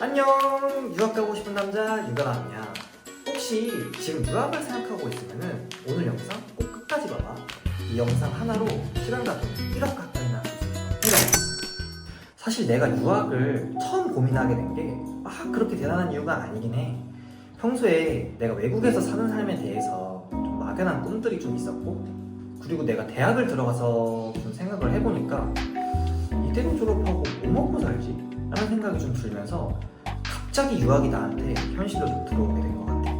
안녕! 유학 가고 싶은 남자 유가남이야. 혹시 지금 유학을 생각하고 있으면 오늘 영상 꼭 끝까지 봐봐. 이 영상 하나로 시간과 돈 1억 가까이나 줄 수 있어. 1억! 사실 내가 유학을 처음 고민하게 된 게 그렇게 대단한 이유가 아니긴 해. 평소에 내가 외국에서 사는 삶에 대해서 좀 막연한 꿈들이 좀 있었고, 그리고 내가 대학을 들어가서 좀 생각을 해보니까 이대로 졸업하고 뭐 먹고 살지? 라는 생각이 좀 들면서 갑자기 유학이 나한테 현실로 좀 들어오게 된 것 같아.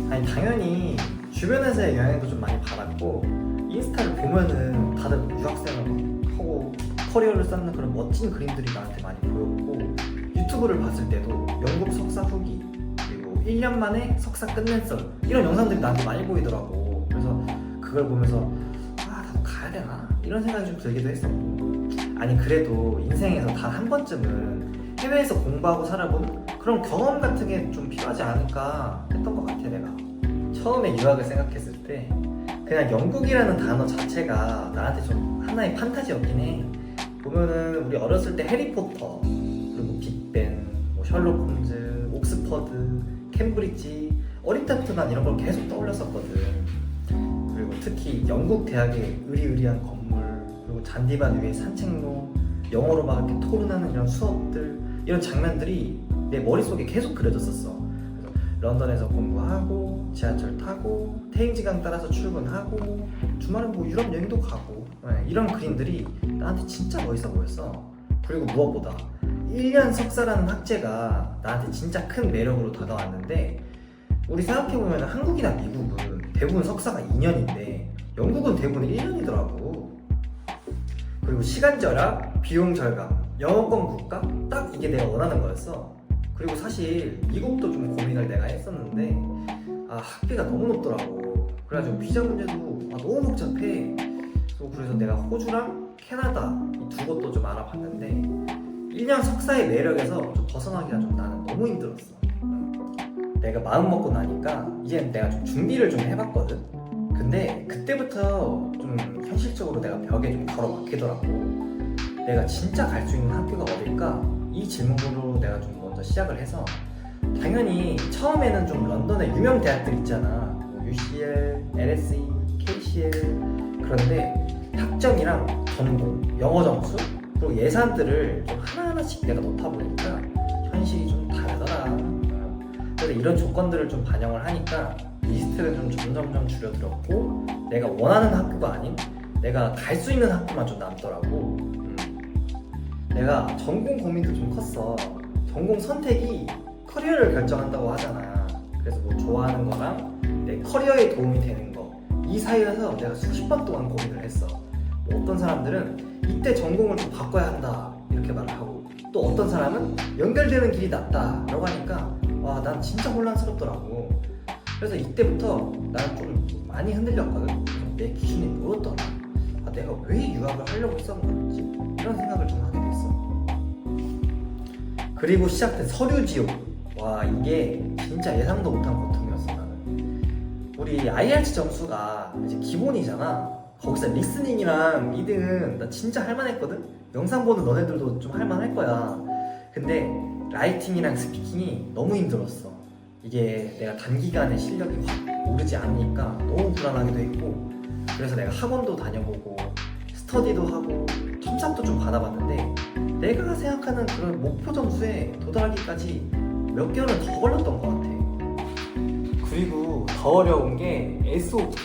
아니, 당연히 주변에서의 영향도 좀 많이 받았고, 인스타를 보면은 다들 유학생을 하고 커리어를 쌓는 그런 멋진 그림들이 나한테 많이 보였고, 유튜브를 봤을 때도 영국 석사 후기, 그리고 1년 만에 석사 끝낸 썰, 이런 영상들이 나한테 많이 보이더라고. 그래서 그걸 보면서 나도 가야 되나? 이런 생각이 좀 들기도 했었고, 아니 그래도 인생에서 단 한 번쯤은 해외에서 공부하고 살아본 그런 경험 같은 게 좀 필요하지 않을까 했던 것 같아. 내가 처음에 유학을 생각했을 때 그냥 영국이라는 단어 자체가 나한테 좀 하나의 판타지였긴 해. 보면은 우리 어렸을 때 해리포터, 그리고 빅벤, 뭐 셜록 홈즈, 옥스퍼드, 캠브리지, 어릴 때부터 난 이런 걸 계속 떠올렸었거든. 그리고 특히 영국 대학의 으리으리한 건물, 그리고 잔디밭 위에 산책로, 영어로 막 이렇게 토론하는 이런 수업들, 이런 장면들이 내 머릿속에 계속 그려졌었어. 그래서 런던에서 공부하고, 지하철 타고, 테임즈강 따라서 출근하고, 주말은 뭐 유럽 여행도 가고, 이런 그림들이 나한테 진짜 멋있어 보였어. 그리고 무엇보다 1년 석사라는 학제가 나한테 진짜 큰 매력으로 다가왔는데, 우리 생각해보면 한국이나 미국은 대부분 석사가 2년인데 영국은 대부분 1년이더라고. 그리고 시간 절약, 비용 절감, 영어권 국가, 딱 이게 내가 원하는 거였어. 그리고 사실 미국도 좀 고민을 내가 했었는데 학비가 너무 높더라고. 그래가지고 비자 문제도 너무 복잡해. 그래서 내가 호주랑 캐나다 이 두 곳도 좀 알아봤는데 1년 석사의 매력에서 좀 벗어나기가 좀 나는 너무 힘들었어. 내가 마음 먹고 나니까 이제는 내가 좀 준비를 좀 해봤거든. 근데 그때부터 좀 현실적으로 내가 벽에 좀 걸어박히더라고. 내가 진짜 갈 수 있는 학교가 어딜까? 이 질문으로 내가 좀 먼저 시작을 해서, 당연히 처음에는 좀 런던의 유명 대학들 있잖아. 뭐 UCL, LSE, KCL. 그런데 학점이랑 전공, 영어 점수, 그리고 예산들을 좀 하나하나씩 내가 넣다 보니까 현실이 좀 다르더라. 그래서 이런 조건들을 좀 반영을 하니까 리스트를 좀 점점점 줄여들었고, 내가 원하는 학교가 아닌 내가 갈 수 있는 학교만 좀 남더라고. 내가 전공 고민도 좀 컸어. 전공 선택이 커리어를 결정한다고 하잖아. 그래서 뭐 좋아하는 거랑 내 커리어에 도움이 되는 거, 이 사이에서 내가 수십 번 동안 고민을 했어. 뭐 어떤 사람들은 이때 전공을 좀 바꿔야 한다 이렇게 말을 하고, 또 어떤 사람은 연결되는 길이 낫다 라고 하니까 난 진짜 혼란스럽더라고. 그래서 이때부터 나는 좀 많이 흔들렸거든. 내 기준이 뭐였더라? 내가 왜 유학을 하려고 했었는 건지, 이런 생각을 좀 하게 됐어. 그리고 시작된 서류 지옥. 이게 진짜 예상도 못한 고통이었어. 나는 우리 IELTS 점수가 이제 기본이잖아. 거기서 리스닝이랑 리딩은 나 진짜 할만했거든. 영상 보는 너네들도 좀 할만할 거야. 근데 라이팅이랑 스피킹이 너무 힘들었어. 이게 내가 단기간에 실력이 확 오르지 않으니까 너무 불안하기도 했고, 그래서 내가 학원도 다녀보고 스터디도 하고 첨삭도 좀 받아봤는데 내가 생각하는 그런 목표 점수에 도달하기까지 몇 개월은 더 걸렸던 것 같아. 그리고 더 어려운 게 SOP,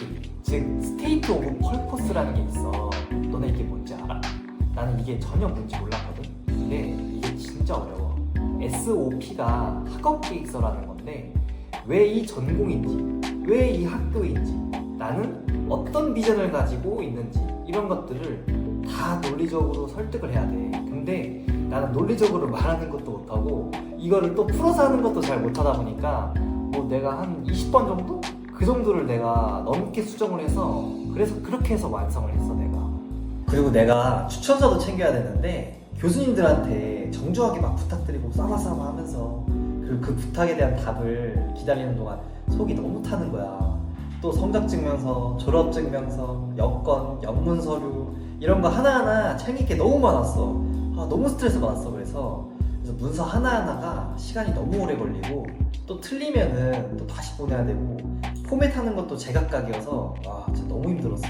즉 스테이트 오브 펄퍼스라는 게 있어. 너네 이게 뭔지 알아? 나는 이게 전혀 뭔지 몰랐거든. 근데 이게 진짜 어려워. SOP가 학업 계획서라는 건데, 왜 이 전공인지, 왜 이 학교인지, 나는 어떤 비전을 가지고 있는지, 이런 것들을 다 논리적으로 설득을 해야 돼. 근데 나는 논리적으로 말하는 것도 못하고 이거를 또 풀어서 하는 것도 잘 못하다 보니까 뭐 내가 한 20번 정도? 그 정도를 내가 넘게 수정을 해서, 그래서 그렇게 해서 완성을 했어 내가. 그리고 내가 추천서도 챙겨야 되는데 교수님들한테 정중하게 막 부탁드리고 싸바싸바 하면서, 그리고 그 부탁에 대한 답을 기다리는 동안 속이 너무 타는 거야. 또 성적증명서, 졸업증명서, 여권, 영문 서류, 이런 거 하나하나 챙길 게 너무 많았어. 너무 스트레스 받았어. 그래서 그래서 문서 하나하나가 시간이 너무 오래 걸리고 또 틀리면은 또 다시 보내야 되고 포맷하는 것도 제각각이어서 와 진짜 너무 힘들었어.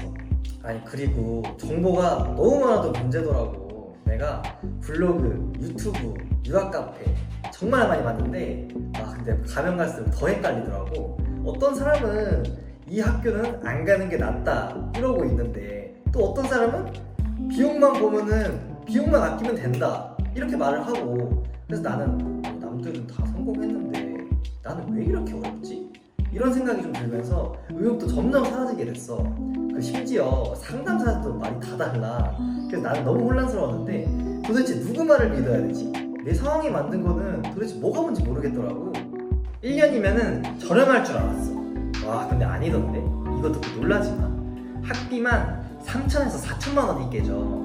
아니 그리고 정보가 너무 많아도 문제더라고. 내가 블로그, 유튜브, 유학 카페 정말 많이 봤는데 근데 가면 갈수록 더 헷갈리더라고. 어떤 사람은 이 학교는 안 가는 게 낫다 이러고 있는데 또 어떤 사람은 비용만 보면은 비용만 아끼면 된다 이렇게 말을 하고, 그래서 나는 남들은 다 성공했는데 나는 왜 이렇게 어렵지? 이런 생각이 좀 들면서 의욕도 점점 사라지게 됐어. 그 심지어 상담사들도 말이 다 달라. 그래서 나는 너무 혼란스러웠는데 도대체 누구 말을 믿어야 되지? 내 상황에 만든 거는 도대체 뭐가 뭔지 모르겠더라고. 1년이면은 저렴할 줄 알았어. 와 근데 아니던데? 이거 듣고 놀라지 마. 학비만 3천에서 4천만 원이 깨져.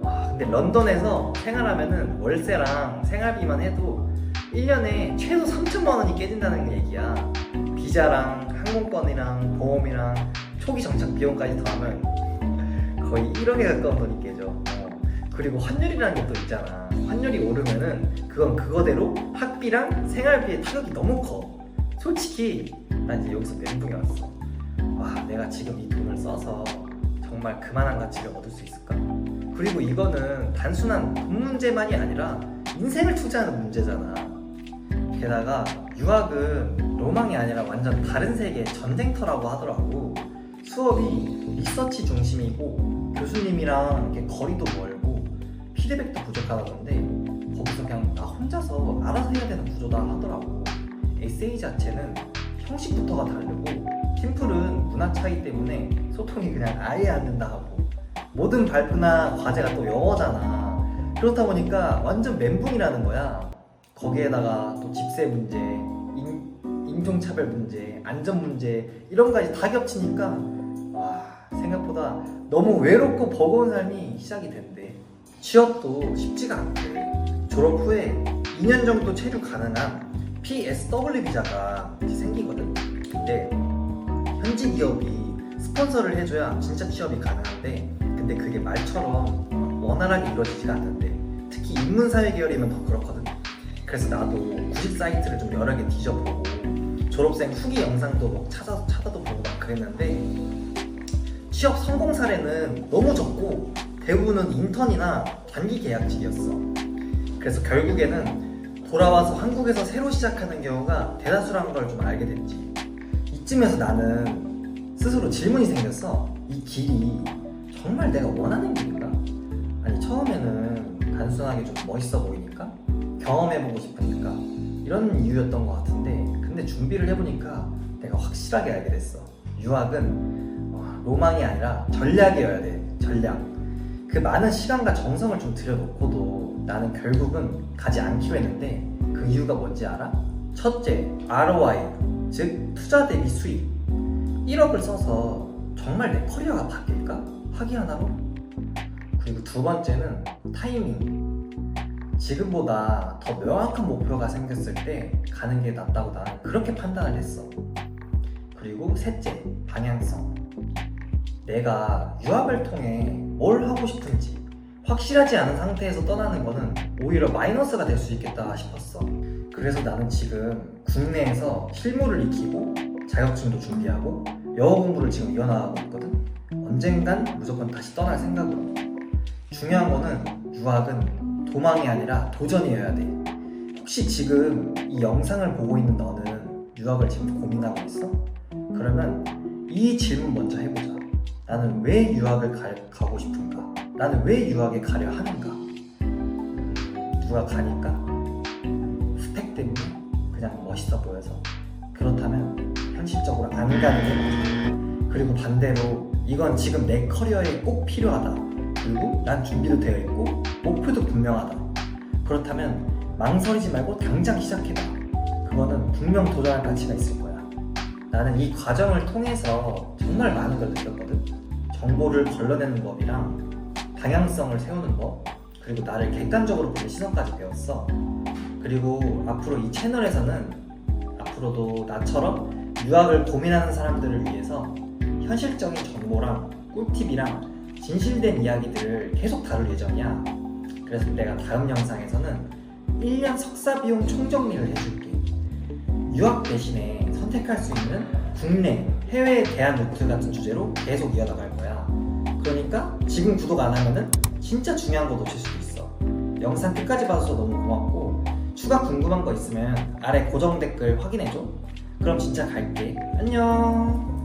와 근데 런던에서 생활하면은 월세랑 생활비만 해도 1년에 최소 3천만 원이 깨진다는 얘기야. 비자랑 항공권이랑 보험이랑 초기 정착 비용까지 더하면 거의 1억에 가까운 돈이 깨져. 그리고 환율이라는 게 또 있잖아. 환율이 오르면은 그건 그거대로 학비랑 생활비의 타격이 너무 커. 솔직히 난 이제 여기서 멘붕이 왔어. 와 내가 지금 이 돈을 써서 정말 그만한 가치를 얻을 수 있을까? 그리고 이거는 단순한 돈 문제만이 아니라 인생을 투자하는 문제잖아. 게다가 유학은 로망이 아니라 완전 다른 세계의 전쟁터라고 하더라고. 수업이 리서치 중심이고 교수님이랑 이렇게 거리도 멀고 피드백도 부족하다던데 거기서 그냥 나 혼자서 알아서 해야 되는 구조다 하더라고. 에세이 자체는 형식부터가 다르고 팀플은 문화 차이 때문에 소통이 그냥 아예 안 된다 하고 모든 발표나 과제가 또 영어잖아. 그렇다 보니까 완전 멘붕이라는 거야. 거기에다가 또 집세 문제, 인종차별 문제, 안전 문제 이런 거까지 다 겹치니까 와 생각보다 너무 외롭고 버거운 삶이 시작이 된대. 취업도 쉽지가 않대. 졸업 후에 2년 정도 체류 가능한 PSW 비자가 생기거든. 근데 현지 기업이 스폰서를 해줘야 진짜 취업이 가능한데 근데 그게 말처럼 원활하게 이루어지지가 않는데 특히 인문사회 계열이면 더 그렇거든. 그래서 나도 구직 사이트를 좀 여러 개 뒤져보고 졸업생 후기 영상도 막 찾아도 보고 막 그랬는데 취업 성공 사례는 너무 적고 대부분은 인턴이나 단기 계약직이었어. 그래서 결국에는 돌아와서 한국에서 새로 시작하는 경우가 대다수라는 걸 좀 알게 됐지. 이쯤에서 나는 스스로 질문이 생겼어. 이 길이 정말 내가 원하는 길인가? 아니 처음에는 단순하게 좀 멋있어 보이니까 경험해보고 싶으니까 이런 이유였던 것 같은데 근데 준비를 해보니까 내가 확실하게 알게 됐어. 유학은 로망이 아니라 전략이어야 돼. 전략. 그 많은 시간과 정성을 좀 들여놓고도 나는 결국은 가지 않기로 했는데 그 이유가 뭔지 알아? 첫째, ROI, 즉 투자 대비 수익. 1억을 써서 정말 내 커리어가 바뀔까? 학위 하나로? 그리고 두 번째는 타이밍. 지금보다 더 명확한 목표가 생겼을 때 가는 게 낫다고 나는 그렇게 판단을 했어. 그리고 셋째, 방향성. 내가 유학을 통해 뭘 하고 싶은지 확실하지 않은 상태에서 떠나는 거는 오히려 마이너스가 될 수 있겠다 싶었어. 그래서 나는 지금 국내에서 실무를 익히고 자격증도 준비하고 영어 공부를 지금 이어나가고 있거든. 언젠간 무조건 다시 떠날 생각으로. 중요한 거는 유학은 도망이 아니라 도전이어야 돼. 혹시 지금 이 영상을 보고 있는 너는 유학을 지금 고민하고 있어? 그러면 이 질문 먼저 해보자. 나는 왜 유학을 가고 싶은가? 나는 왜 유학에 가려 하는가? 누가 가니까? 스펙 때문에? 그냥 멋있어 보여서? 그렇다면 현실적으로 안 가는 게 맞아. 그리고 반대로 이건 지금 내 커리어에 꼭 필요하다. 그리고 난 준비도 되어 있고 목표도 분명하다. 그렇다면 망설이지 말고 당장 시작해봐. 그거는 분명 도전할 가치가 있을 거야. 나는 이 과정을 통해서 정말 많은 걸 느꼈거든. 정보를 걸러내는 법이랑 방향성을 세우는 법, 그리고 나를 객관적으로 보는 시선까지 배웠어. 그리고 앞으로 이 채널에서는 앞으로도 나처럼 유학을 고민하는 사람들을 위해서 현실적인 정보랑 꿀팁이랑 진실된 이야기들을 계속 다룰 예정이야. 그래서 내가 다음 영상에서는 1년 석사 비용 총정리를 해줄게. 유학 대신에 선택할 수 있는 국내, 해외에 대한 루트 같은 주제로 계속 이어나갈 거야. 그러니까 지금 구독 안 하면은 진짜 중요한 거 놓칠 수도 있어. 영상 끝까지 봐줘서 너무 고맙고, 추가 궁금한 거 있으면 아래 고정 댓글 확인해줘. 그럼 진짜 갈게. 안녕.